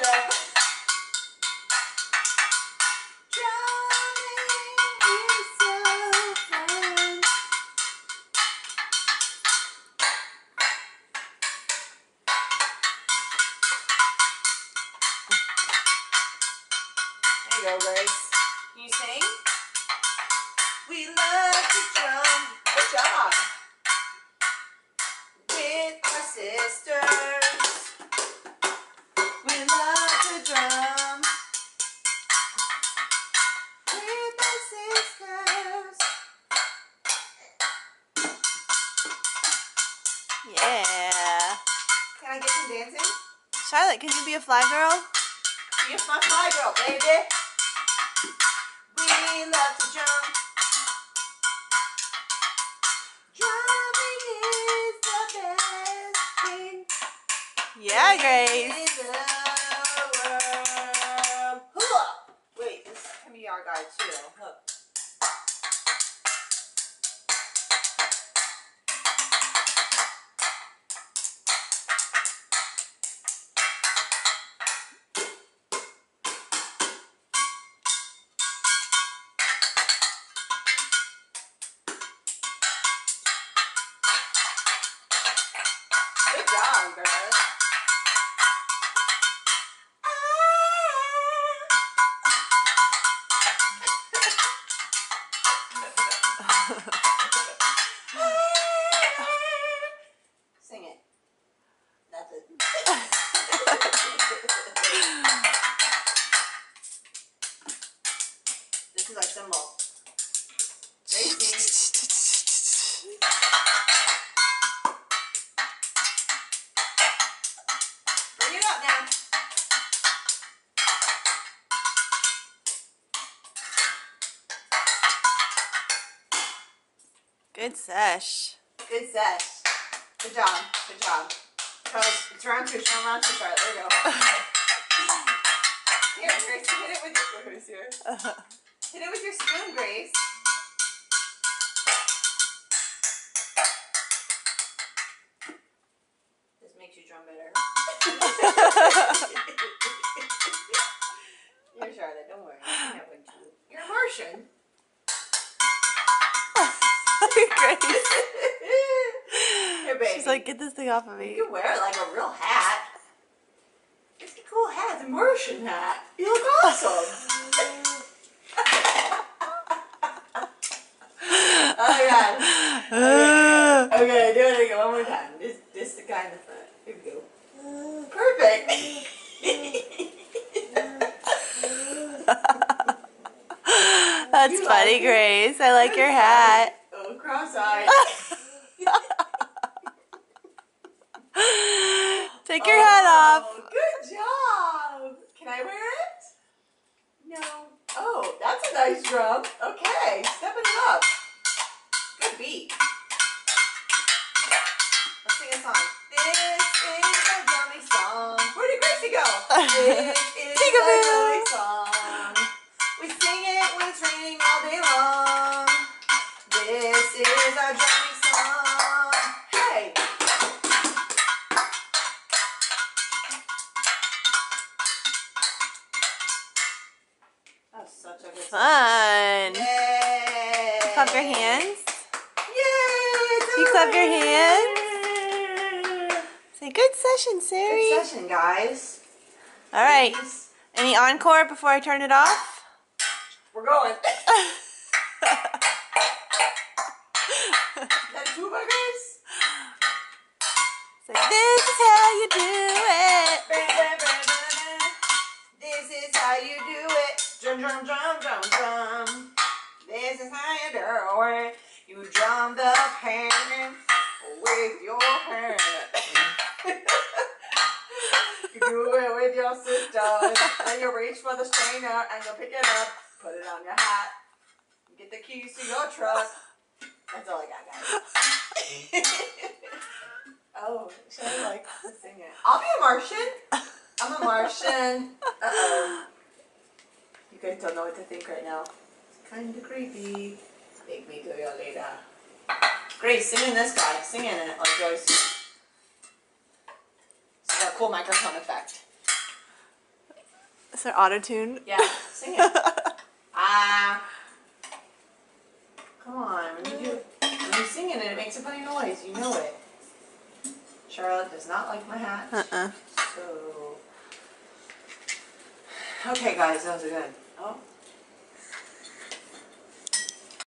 love. Drumming is so fun. There you go, Grace. Can you sing? We love to drum. Good job. With our sisters. We love to drum. With our sisters. Yeah. Can I get some dancing? Charlotte, can you be a fly girl? Be a fun fly girl, baby. We love to drum. Drumming is the best thing Yeah, Grace. in the world. Hula! Wait, this can be our guy too. Look. Good job, girl. Sing it. That's it. This is our symbol. Gracie. Bring it up now. Good sesh. Good set. Good job. Good job. Charles, it's round two. Round two, Charlotte. There you go. Here, Grace. Hit it with your who's here. Hit it with your spoon, Grace. This makes you drum better. Here, Charlotte. Don't worry. You can have one too. You're a Martian. Grace. Here, baby. She's like, get this thing off of me. You can wear it like a real hat. It's a cool hat. It's a Martian hat. You look awesome. Oh, God. Okay, do it again one more time. This the guy in the front. Here we go. Perfect. That's You funny, like it? Grace. I like your hat. Oh, cross-eyed. Take your hat off. Good job. Can I wear it? No. Oh, that's a nice drum. Okay, stepping it up. Good beat. Let's sing a song. This is a dummy song. Where did Gracie go? This is a dummy song. We sing it when it's raining all day long. This is our dummy song. Hey. That was such a good song. Fun. Yay. Clap your hands. Yay. You clap your hands. Say, good session, Sari. Good session, guys. All right. Ladies, Any encore before I turn it off? we're going. Is that two buggers? Say, this is how you do it. This is how you do it. Drum, drum, drum, drum, drum. This is how you do it. You drum the pan with your hand. You do it with your sisters. Then you reach for the strainer and you pick it up, put it on your hat, get the keys to your truck. That's all I got, guys. Oh, should I like to sing it? I'll be a Martian. I'm a Martian. Uh-oh. You guys don't know what to think right now. It's kind of creepy. Take me to your later. Grace, sing in this guy. Sing in it like Joyce. It's got a cool microphone effect. Is there auto-tune? Yeah, sing it. Ah. Come on, when you sing it and it makes a funny noise, you know it. Charlotte does not like my hat. So. Okay, guys, that was good. Oh.